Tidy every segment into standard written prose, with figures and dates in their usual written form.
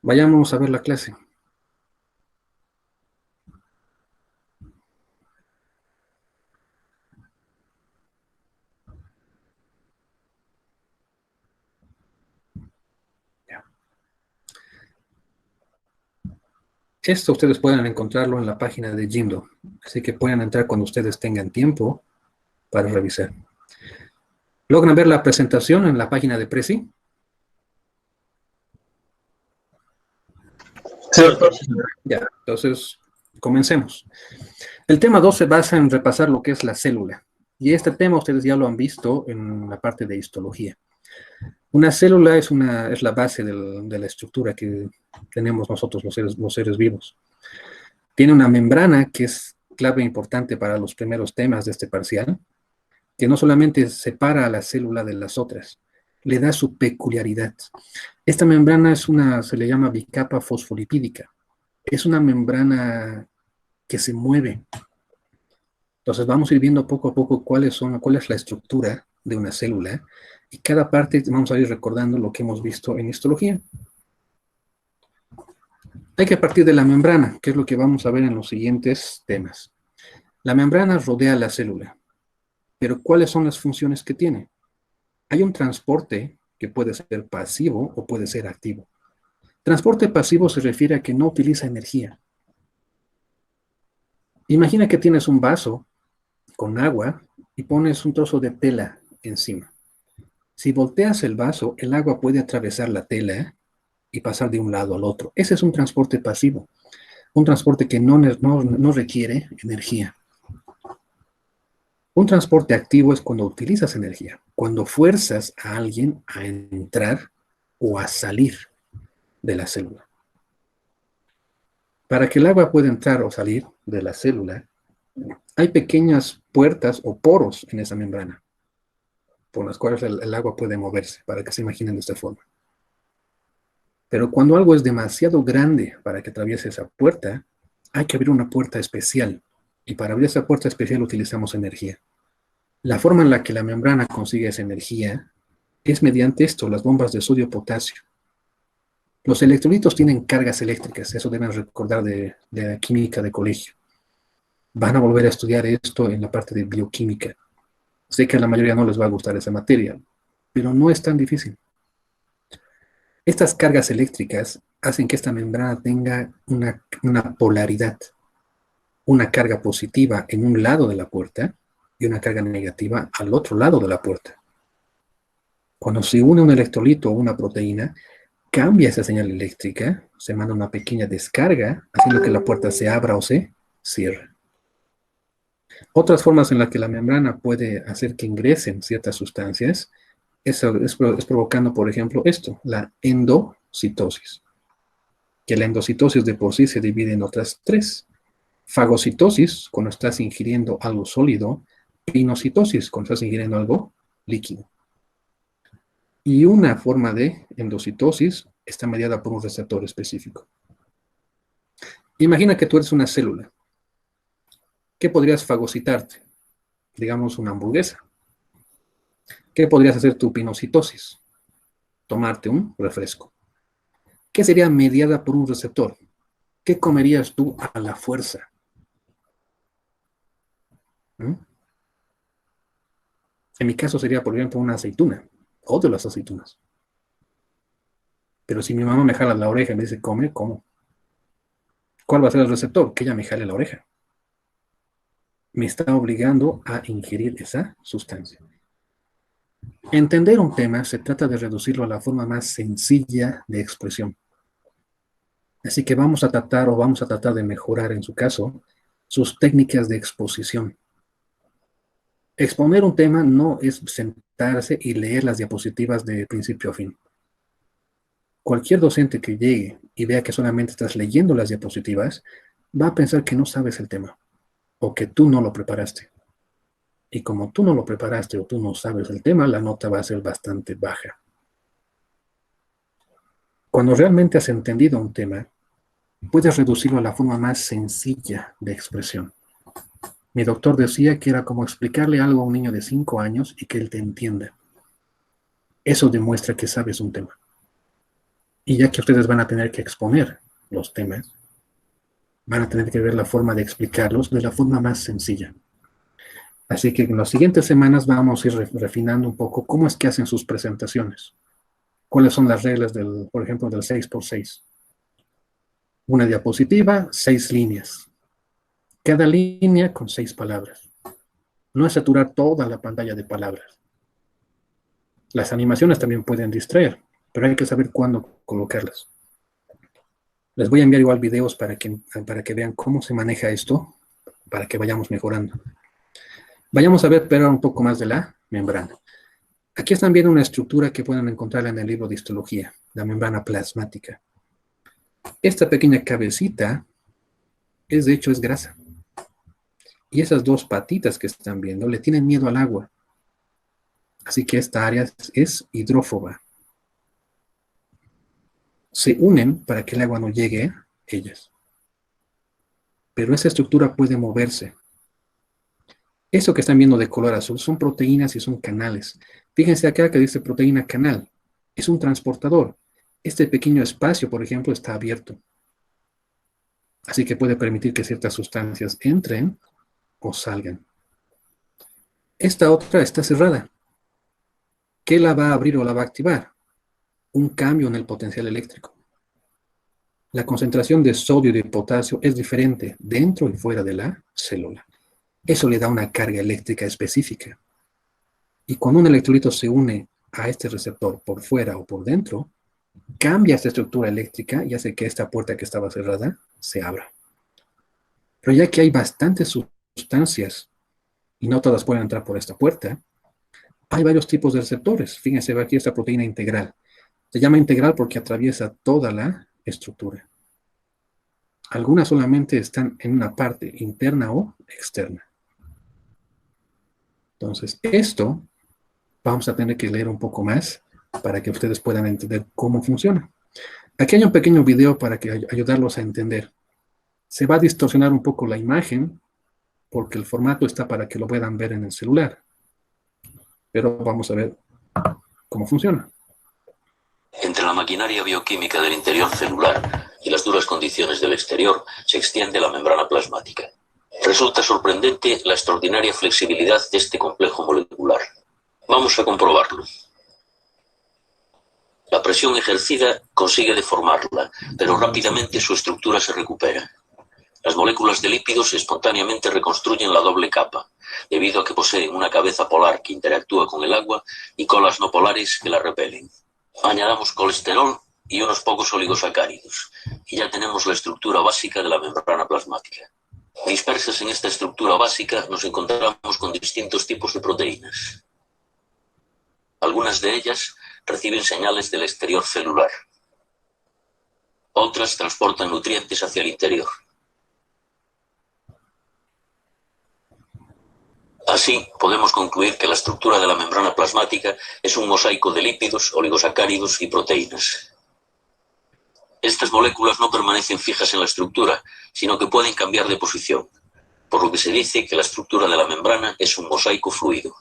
Vayamos a ver la clase. Ya. Esto ustedes pueden encontrarlo en la página de Jimdo, así que pueden entrar cuando ustedes tengan tiempo para revisar. ¿Logran ver la presentación en la página de Prezi? Sí, doctor. Ya, entonces comencemos. El tema 2 se basa en repasar lo que es la célula. Y este tema ustedes ya lo han visto en la parte de histología. Una célula es la base de la estructura que tenemos nosotros los seres vivos. Tiene una membrana que es clave e importante para los primeros temas de este parcial, que no solamente separa a la célula de las otras, le da su peculiaridad. Esta membrana se le llama bicapa fosfolipídica. Es una membrana que se mueve. Entonces vamos a ir viendo poco a poco cuál es la estructura de una célula y cada parte vamos a ir recordando lo que hemos visto en histología. Hay que partir de la membrana, que es lo que vamos a ver en los siguientes temas. La membrana rodea la célula, pero ¿cuáles son las funciones que tiene? Hay un transporte que puede ser pasivo o puede ser activo. Transporte pasivo se refiere a que no utiliza energía. Imagina que tienes un vaso con agua y pones un trozo de tela encima. Si volteas el vaso, el agua puede atravesar la tela y pasar de un lado al otro. Ese es un transporte pasivo, un transporte que no requiere energía. Un transporte activo es cuando utilizas energía, cuando fuerzas a alguien a entrar o a salir de la célula. Para que el agua pueda entrar o salir de la célula, hay pequeñas puertas o poros en esa membrana, por las cuales el agua puede moverse, para que se imaginen de esta forma. Pero cuando algo es demasiado grande para que atraviese esa puerta, hay que abrir una puerta especial. Y para abrir esa puerta especial utilizamos energía. La forma en la que la membrana consigue esa energía es mediante esto, las bombas de sodio-potasio. Los electrolitos tienen cargas eléctricas, eso deben recordar de la química de colegio. Van a volver a estudiar esto en la parte de bioquímica. Sé que a la mayoría no les va a gustar esa materia, pero no es tan difícil. Estas cargas eléctricas hacen que esta membrana tenga una polaridad, una carga positiva en un lado de la puerta y una carga negativa al otro lado de la puerta. Cuando se une un electrolito o una proteína, cambia esa señal eléctrica, se manda una pequeña descarga, haciendo que la puerta se abra o se cierre. Otras formas en las que la membrana puede hacer que ingresen ciertas sustancias es provocando, por ejemplo, esto, la endocitosis. Que la endocitosis de por sí se divide en otras tres. Fagocitosis, cuando estás ingiriendo algo sólido, pinocitosis, cuando estás ingiriendo algo líquido. Y una forma de endocitosis está mediada por un receptor específico. Imagina que tú eres una célula. ¿Qué podrías fagocitarte? Digamos una hamburguesa. ¿Qué podrías hacer tu pinocitosis? Tomarte un refresco. ¿Qué sería mediada por un receptor? ¿Qué comerías tú a la fuerza? ¿Mm? En mi caso sería, por ejemplo, una aceituna. Odio las aceitunas. Pero si mi mamá me jala la oreja y me dice, come, como. ¿Cuál va a ser el receptor? Que ella me jale la oreja. Me está obligando a ingerir esa sustancia. Entender un tema se trata de reducirlo a la forma más sencilla de expresión. Así que vamos a tratar de mejorar, en su caso, sus técnicas de exposición. Exponer un tema no es sentarse y leer las diapositivas de principio a fin. Cualquier docente que llegue y vea que solamente estás leyendo las diapositivas, va a pensar que no sabes el tema o que tú no lo preparaste. Y como tú no lo preparaste o tú no sabes el tema, la nota va a ser bastante baja. Cuando realmente has entendido un tema, puedes reducirlo a la forma más sencilla de expresión. Mi doctor decía que era como explicarle algo a un niño de 5 años y que él te entienda. Eso demuestra que sabes un tema. Y ya que ustedes van a tener que exponer los temas, van a tener que ver la forma de explicarlos de la forma más sencilla. Así que en las siguientes semanas vamos a ir refinando un poco cómo es que hacen sus presentaciones. Cuáles son las reglas, por ejemplo, del 6x6. Una diapositiva, 6 líneas. Cada línea con 6 palabras. No es saturar toda la pantalla de palabras. Las animaciones también pueden distraer, pero hay que saber cuándo colocarlas. Les voy a enviar igual videos para que vean cómo se maneja esto, para que vayamos mejorando. Vayamos a ver pero un poco más de la membrana. Aquí están viendo una estructura que pueden encontrar en el libro de histología, la membrana plasmática. Esta pequeña cabecita de hecho es grasa. Y esas dos patitas que están viendo le tienen miedo al agua. Así que esta área es hidrófoba. Se unen para que el agua no llegue a ellas. Pero esa estructura puede moverse. Eso que están viendo de color azul son proteínas y son canales. Fíjense acá que dice proteína canal. Es un transportador. Este pequeño espacio, por ejemplo, está abierto. Así que puede permitir que ciertas sustancias entren o salgan. Esta otra está cerrada. ¿Qué la va a abrir o la va a activar? Un cambio en el potencial eléctrico. La concentración de sodio y de potasio es diferente dentro y fuera de la célula. Eso le da una carga eléctrica específica. Y cuando un electrolito se une a este receptor por fuera o por dentro, cambia esta estructura eléctrica y hace que esta puerta que estaba cerrada se abra. Pero ya que hay bastantes sustancias y no todas pueden entrar por esta puerta, hay varios tipos de receptores. Fíjense, aquí esta proteína integral. Se llama integral porque atraviesa toda la estructura. Algunas solamente están en una parte interna o externa. Entonces, esto vamos a tener que leer un poco más para que ustedes puedan entender cómo funciona. Aquí hay un pequeño video para ayudarlos a entender. Se va a distorsionar un poco la imagen porque el formato está para que lo puedan ver en el celular. Pero vamos a ver cómo funciona. Entre la maquinaria bioquímica del interior celular y las duras condiciones del exterior se extiende la membrana plasmática. Resulta sorprendente la extraordinaria flexibilidad de este complejo molecular. Vamos a comprobarlo. La presión ejercida consigue deformarla, pero rápidamente su estructura se recupera. Las moléculas de lípidos espontáneamente reconstruyen la doble capa, debido a que poseen una cabeza polar que interactúa con el agua y colas no polares que la repelen. Añadamos colesterol y unos pocos oligosacáridos, y ya tenemos la estructura básica de la membrana plasmática. Dispersas en esta estructura básica nos encontramos con distintos tipos de proteínas. Algunas de ellas reciben señales del exterior celular. Otras transportan nutrientes hacia el interior. Así, podemos concluir que la estructura de la membrana plasmática es un mosaico de lípidos, oligosacáridos y proteínas. Estas moléculas no permanecen fijas en la estructura, sino que pueden cambiar de posición, por lo que se dice que la estructura de la membrana es un mosaico fluido.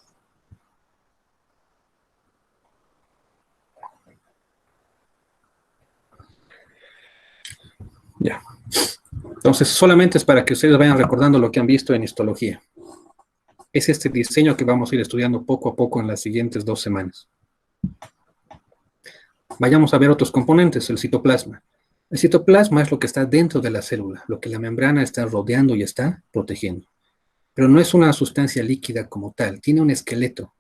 Ya. Entonces, solamente es para que ustedes vayan recordando lo que han visto en histología. Es este diseño que vamos a ir estudiando poco a poco en las siguientes 2 semanas. Vayamos a ver otros componentes, el citoplasma. El citoplasma es lo que está dentro de la célula, lo que la membrana está rodeando y está protegiendo. Pero no es una sustancia líquida como tal, tiene un esqueleto.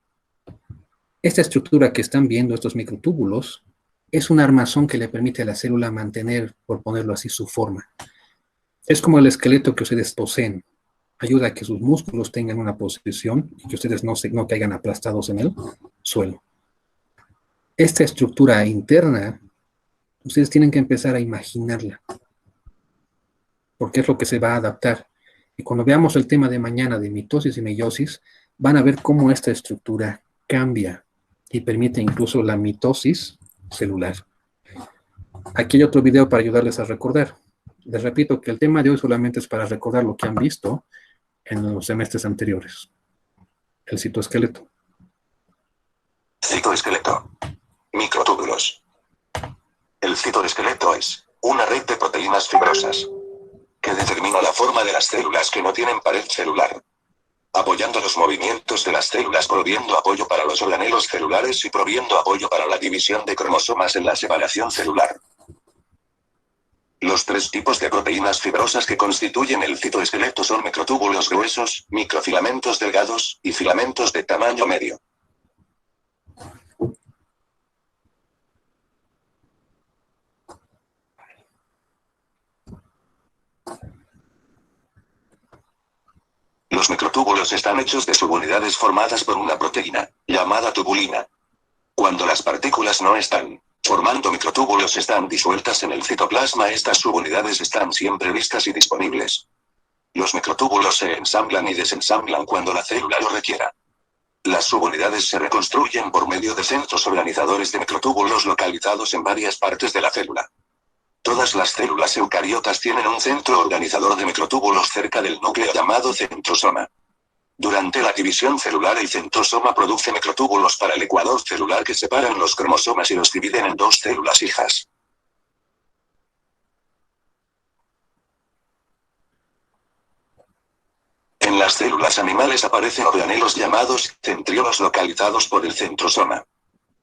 Esta estructura que están viendo, estos microtúbulos, es un armazón que le permite a la célula mantener, por ponerlo así, su forma. Es como el esqueleto que ustedes poseen. Ayuda a que sus músculos tengan una posición y que ustedes no caigan aplastados en el suelo. Esta estructura interna, ustedes tienen que empezar a imaginarla, porque es lo que se va a adaptar. Y cuando veamos el tema de mañana de mitosis y meiosis, van a ver cómo esta estructura cambia y permite incluso la mitosis celular. Aquí hay otro video para ayudarles a recordar. Les repito que el tema de hoy solamente es para recordar lo que han visto en los semestres anteriores. El El citoesqueleto es una red de proteínas fibrosas que determina la forma de las células que no tienen pared celular, apoyando los movimientos de las células, proviendo apoyo para los organelos celulares y proviendo apoyo para la división de cromosomas en la separación celular. Los tres tipos de proteínas fibrosas que constituyen el citoesqueleto son microtúbulos gruesos, microfilamentos delgados, y filamentos de tamaño medio. Los microtúbulos están hechos de subunidades formadas por una proteína, llamada tubulina. Cuando las partículas no están formando microtúbulos, están disueltas en el citoplasma, estas subunidades están siempre listas y disponibles. Los microtúbulos se ensamblan y desensamblan cuando la célula lo requiera. Las subunidades se reconstruyen por medio de centros organizadores de microtúbulos localizados en varias partes de la célula. Todas las células eucariotas tienen un centro organizador de microtúbulos cerca del núcleo llamado centrosoma. Durante la división celular, el centrosoma produce microtúbulos para el ecuador celular que separan los cromosomas y los dividen en dos células hijas. En las células animales aparecen organelos llamados centriolos localizados por el centrosoma.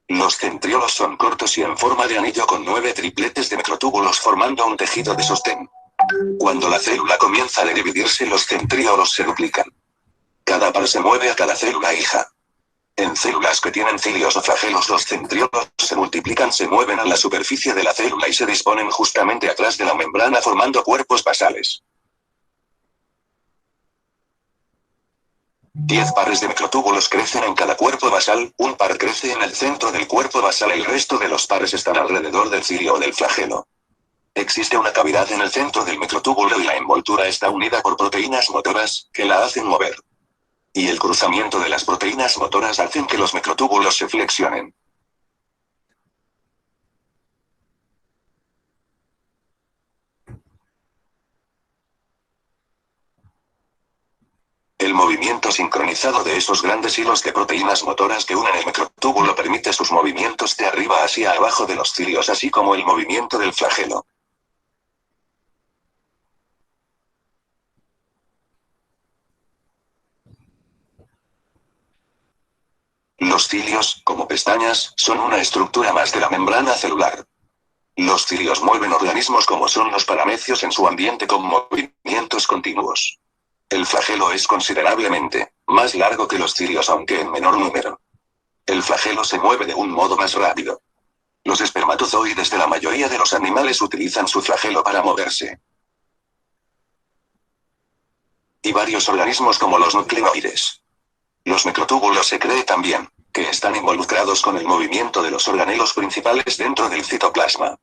Los centriolos son cortos y en forma de anillo con 9 tripletes de microtúbulos formando un tejido de sostén. Cuando la célula comienza a dividirse, los centriolos se duplican. Cada par se mueve a cada célula hija. En células que tienen cilios o flagelos, los centriolos se multiplican, se mueven a la superficie de la célula y se disponen justamente atrás de la membrana formando cuerpos basales. 10 pares de microtúbulos crecen en cada cuerpo basal, un par crece en el centro del cuerpo basal, el resto de los pares están alrededor del cilio o del flagelo. Existe una cavidad en el centro del microtúbulo y la envoltura está unida por proteínas motoras, que la hacen mover. Y el cruzamiento de las proteínas motoras hacen que los microtúbulos se flexionen. El movimiento sincronizado de esos grandes hilos de proteínas motoras que unen el microtúbulo permite sus movimientos de arriba hacia abajo de los cilios, así como el movimiento del flagelo. Los cilios, como pestañas, son una estructura más de la membrana celular. Los cilios mueven organismos como son los paramecios en su ambiente con movimientos continuos. El flagelo es considerablemente más largo que los cilios, aunque en menor número. El flagelo se mueve de un modo más rápido. Los espermatozoides de la mayoría de los animales utilizan su flagelo para moverse. Y varios organismos como los nucleoides. Los microtúbulos se cree también que están involucrados con el movimiento de los organelos principales dentro del citoplasma.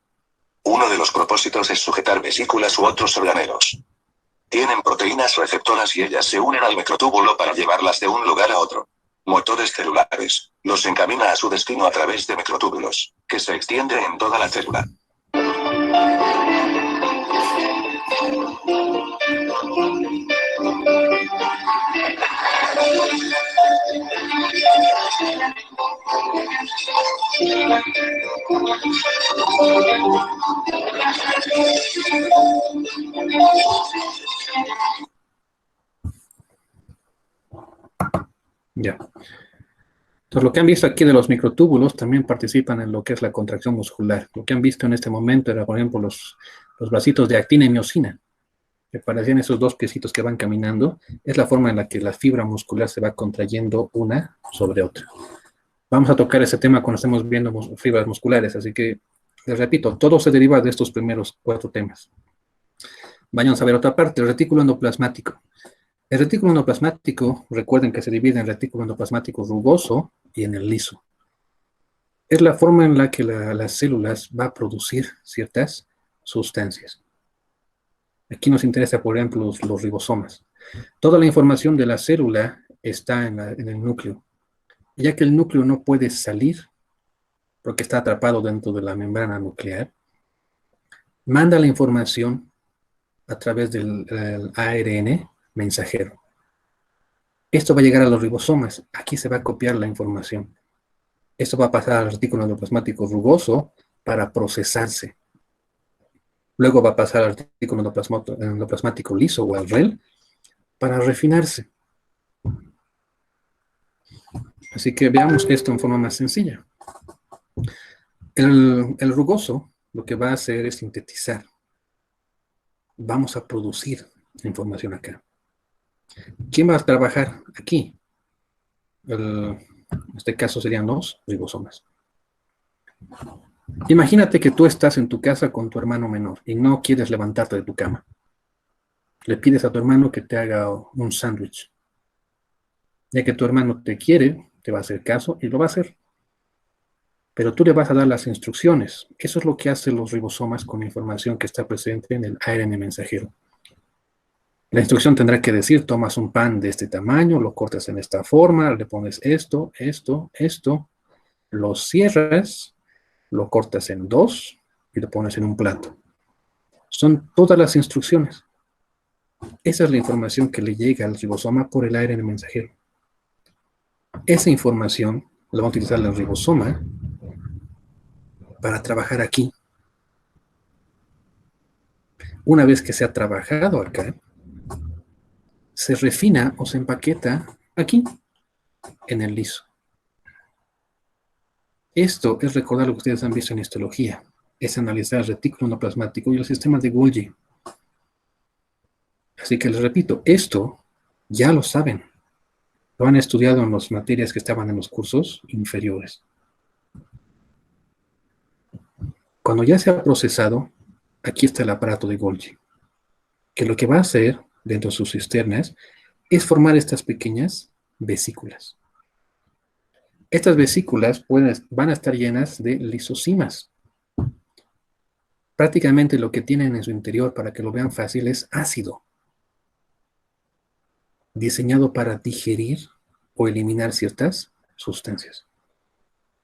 Uno de los propósitos es sujetar vesículas u otros organelos. Tienen proteínas receptoras y ellas se unen al microtúbulo para llevarlas de un lugar a otro. Motores celulares los encamina a su destino a través de microtúbulos, que se extiende en toda la célula. Ya. Entonces, lo que han visto aquí de los microtúbulos también participan en lo que es la contracción muscular. Lo que han visto en este momento era, por ejemplo, los vasitos de actina y miosina, que parecían esos dos piecitos que van caminando. Es la forma en la que la fibra muscular se va contrayendo una sobre otra. Vamos a tocar ese tema cuando estemos viendo fibras musculares, así que, les repito, todo se deriva de estos primeros 4 temas. Vayamos a ver otra parte, el retículo endoplasmático. El retículo endoplasmático, recuerden que se divide en retículo endoplasmático rugoso y en el liso. Es la forma en la que las células van a producir ciertas sustancias. Aquí nos interesa, por ejemplo, los ribosomas. Toda la información de la célula está en el núcleo. Ya que el núcleo no puede salir, porque está atrapado dentro de la membrana nuclear, manda la información a través del ARN mensajero. Esto va a llegar a los ribosomas. Aquí se va a copiar la información. Esto va a pasar al retículo endoplasmático rugoso para procesarse. Luego va a pasar al retículo endoplasmático liso o al REL para refinarse. Así que veamos esto en forma más sencilla. El rugoso lo que va a hacer es sintetizar. Vamos a producir información acá. ¿Quién va a trabajar aquí? En este caso serían los ribosomas. Imagínate que tú estás en tu casa con tu hermano menor y no quieres levantarte de tu cama. Le pides a tu hermano que te haga un sándwich. Ya que tu hermano te quiere, te va a hacer caso y lo va a hacer. Pero tú le vas a dar las instrucciones. Eso es lo que hacen los ribosomas con la información que está presente en el ARN mensajero. La instrucción tendrá que decir, tomas un pan de este tamaño, lo cortas en esta forma, le pones esto, esto, esto, lo cierras, lo cortas en dos y lo pones en un plato. Son todas las instrucciones. Esa es la información que le llega al ribosoma por el ARN mensajero. Esa información la va a utilizar el ribosoma para trabajar aquí. Una vez que se ha trabajado acá, se refina o se empaqueta aquí, en el liso. Esto es recordar lo que ustedes han visto en histología, es analizar el retículo endoplasmático y el sistema de Golgi. Así que les repito, esto ya lo saben. Lo han estudiado en las materias que estaban en los cursos inferiores. Cuando ya se ha procesado, aquí está el aparato de Golgi, que lo que va a hacer dentro de sus cisternas es formar estas pequeñas vesículas. Estas vesículas van a estar llenas de lisosimas. Prácticamente lo que tienen en su interior, para que lo vean fácil, es ácido, diseñado para digerir o eliminar ciertas sustancias.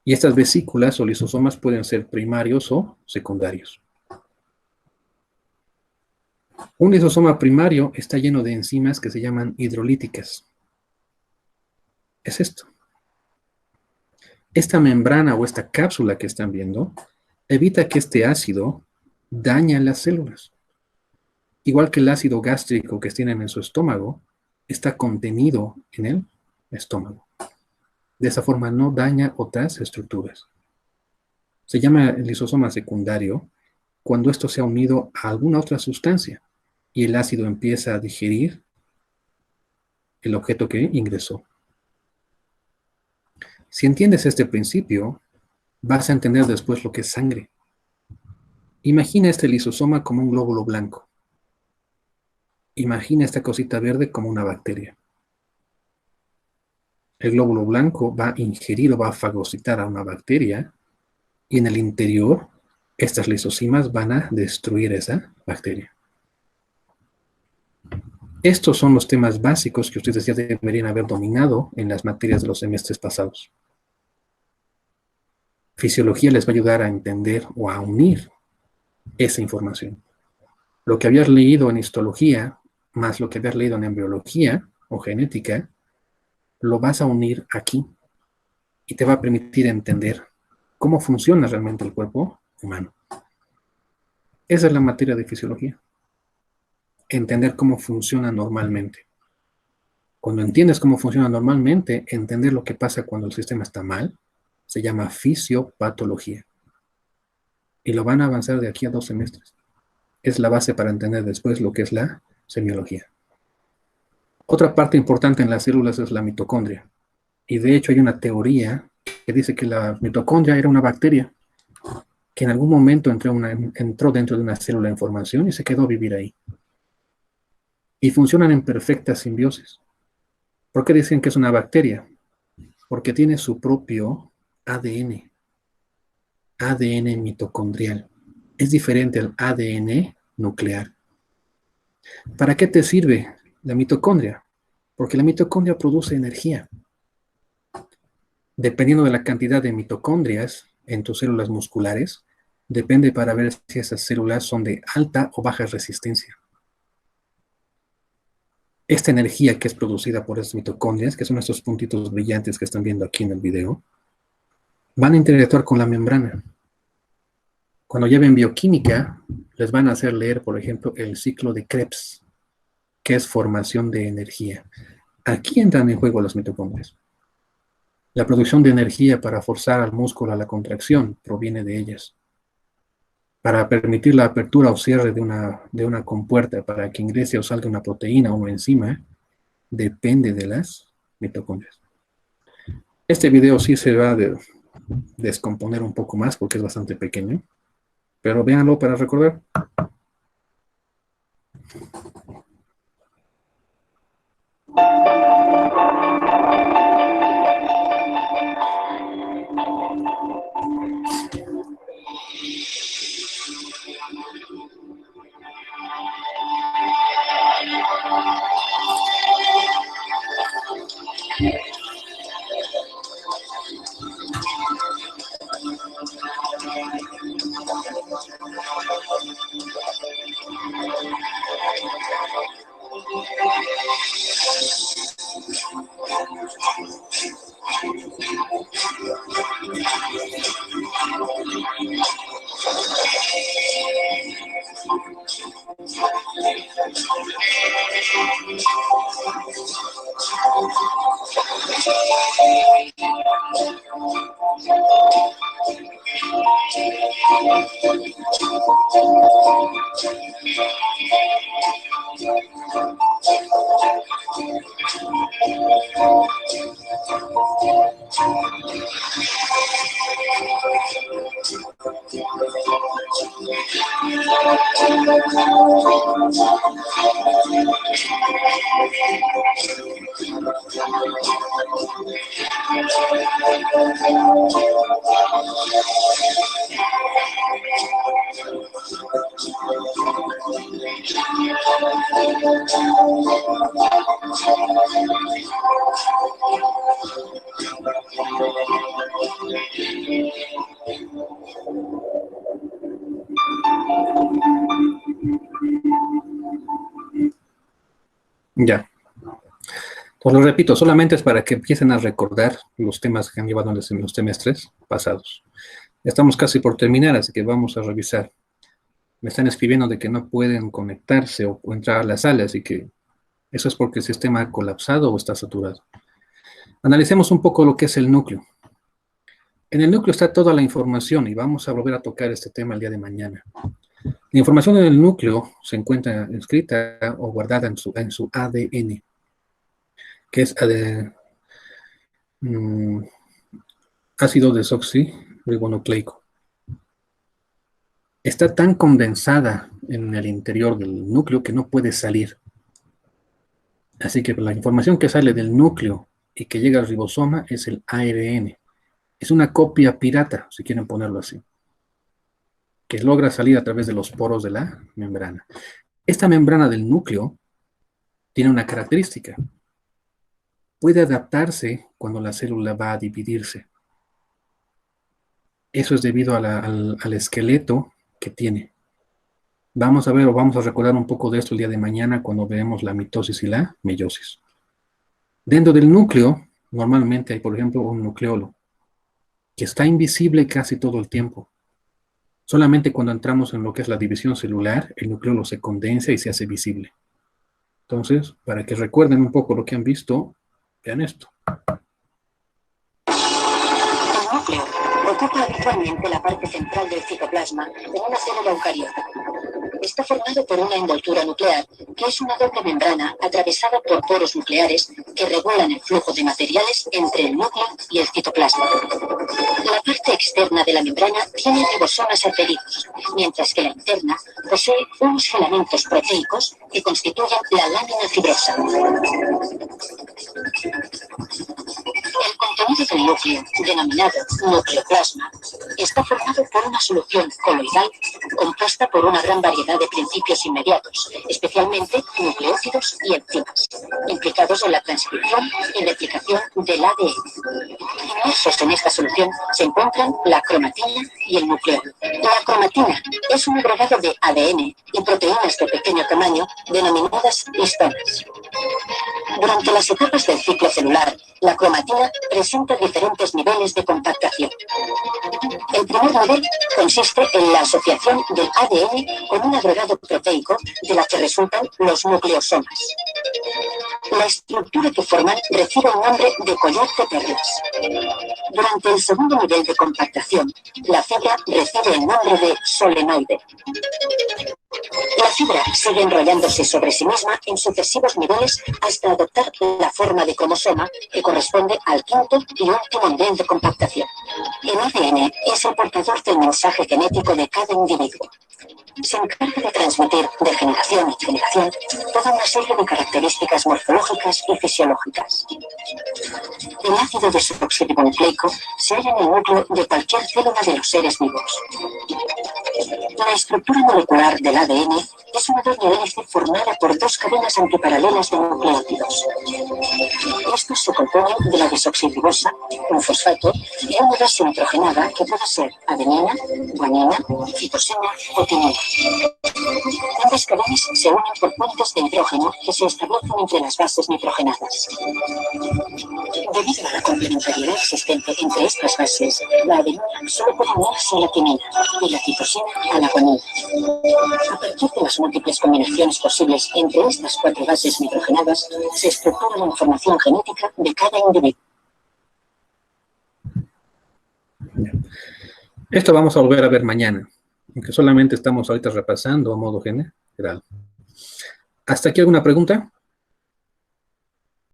Y estas vesículas o lisosomas pueden ser primarios o secundarios. Un lisosoma primario está lleno de enzimas que se llaman hidrolíticas. Es esto. Esta membrana o esta cápsula que están viendo evita que este ácido dañe las células. Igual que el ácido gástrico que tienen en su estómago está contenido en el estómago. De esa forma no daña otras estructuras. Se llama el lisosoma secundario cuando esto se ha unido a alguna otra sustancia y el ácido empieza a digerir el objeto que ingresó. Si entiendes este principio, vas a entender después lo que es sangre. Imagina este lisosoma como un glóbulo blanco. Imagina esta cosita verde como una bacteria. El glóbulo blanco va a ingerir o va a fagocitar a una bacteria y en el interior estas lisosimas van a destruir esa bacteria. Estos son los temas básicos que ustedes ya deberían haber dominado en las materias de los semestres pasados. Fisiología les va a ayudar a entender o a unir esa información. Lo que habías leído en histología, más lo que habías leído en embriología o genética, lo vas a unir aquí y te va a permitir entender cómo funciona realmente el cuerpo humano. Esa es la materia de fisiología. Entender cómo funciona normalmente. Cuando entiendes cómo funciona normalmente, entender lo que pasa cuando el sistema está mal, se llama fisiopatología. Y lo van a avanzar de aquí a 2 semestres. Es la base para entender después lo que es la semiología. Otra parte importante en las células es la mitocondria. Y de hecho hay una teoría que dice que la mitocondria era una bacteria que en algún momento entró dentro de una célula en formación y se quedó a vivir ahí. Y funcionan en perfecta simbiosis. ¿Por qué dicen que es una bacteria? Porque tiene su propio ADN. ADN mitocondrial. Es diferente al ADN nuclear. ¿Para qué te sirve la mitocondria? Porque la mitocondria produce energía. Dependiendo de la cantidad de mitocondrias en tus células musculares, depende para ver si esas células son de alta o baja resistencia. Esta energía que es producida por esas mitocondrias, que son estos puntitos brillantes que están viendo aquí en el video, van a interactuar con la membrana. Cuando lleven bioquímica, les van a hacer leer, por ejemplo, el ciclo de Krebs, que es formación de energía. Aquí entran en juego las mitocondrias. La producción de energía para forzar al músculo a la contracción proviene de ellas. Para permitir la apertura o cierre de una compuerta para que ingrese o salga una proteína o una enzima, depende de las mitocondrias. Este video sí se va a descomponer un poco más porque es bastante pequeño, pero véanlo para recordar. Ya. Pues lo repito, solamente es para que empiecen a recordar los temas que han llevado en los semestres pasados. Ya estamos casi por terminar, así que vamos a revisar. Me están escribiendo de que no pueden conectarse o entrar a la sala, así que eso es porque el sistema ha colapsado o está saturado. Analicemos un poco lo que es el núcleo. En el núcleo está toda la información y vamos a volver a tocar este tema el día de mañana. La información en el núcleo se encuentra escrita o guardada en su ADN, que es ácido desoxirribonucleico. Está tan condensada en el interior del núcleo que no puede salir. Así que la información que sale del núcleo y que llega al ribosoma es el ARN. Es una copia pirata, si quieren ponerlo así, que logra salir a través de los poros de la membrana. Esta membrana del núcleo tiene una característica. Puede adaptarse cuando la célula va a dividirse. Eso es debido al esqueleto que tiene. Vamos a ver o vamos a recordar un poco de esto el día de mañana cuando veamos la mitosis y la meiosis. Dentro del núcleo, normalmente hay, por ejemplo, un nucleolo que está invisible casi todo el tiempo. Solamente cuando entramos en lo que es la división celular, el nucleolo se condensa y se hace visible. Entonces, para que recuerden un poco lo que han visto, vean esto. El núcleo ocupa habitualmente la parte central del citoplasma en una célula eucariota. Está formado por una envoltura nuclear, que es una doble membrana atravesada por poros nucleares que regulan el flujo de materiales entre el núcleo y el citoplasma. La parte externa de la membrana tiene ribosomas adheridos, mientras que la interna posee unos filamentos proteicos que constituyen la lámina fibrosa. El contenido del núcleo, denominado nucleoplasma, está formado por una solución coloidal compuesta por una gran variedad de principios inmediatos, especialmente nucleótidos y enzimas, implicados en la transcripción y replicación del ADN. Inmersos en esta solución se encuentran la cromatina y el nucleolo. La cromatina es un agregado de ADN y proteínas de pequeño tamaño denominadas histonas. Durante las etapas del ciclo celular, la cromatina presenta diferentes niveles de compactación. El primer nivel consiste en la asociación del ADN con un agregado proteico de la que resultan los nucleosomas. La estructura que forman recibe el nombre de collar de perlas. Durante el segundo nivel de compactación, la fibra recibe el nombre de solenoide. La fibra sigue enrollándose sobre sí misma en sucesivos niveles hasta adoptar la forma de cromosoma que corresponde al quinto y último nivel de compactación. El ADN es el portador del mensaje genético de cada individuo. Se encarga de transmitir de generación en generación toda una serie de características morfológicas y fisiológicas. El ácido desoxirribonucleico se halla en el núcleo de cualquier célula de los seres vivos. La estructura molecular del ADN es una doble hélice formada por dos cadenas antiparalelas de nucleótidos. Estos se componen de la desoxirribosa, un fosfato, y una base nitrogenada que puede ser adenina, guanina, citosina o timina. Ambas cadenas se unen por puentes de hidrógeno que se establecen entre las bases nitrogenadas. Debido a la complementariedad existente entre estas bases, la adenina solo puede unirse a la timina y la citosina a la guanina. A partir de las múltiples combinaciones posibles entre estas cuatro bases nitrogenadas, se estructura la información genética de cada individuo. Esto vamos a volver a ver mañana, aunque solamente estamos ahorita repasando a modo general. ¿Hasta aquí alguna pregunta?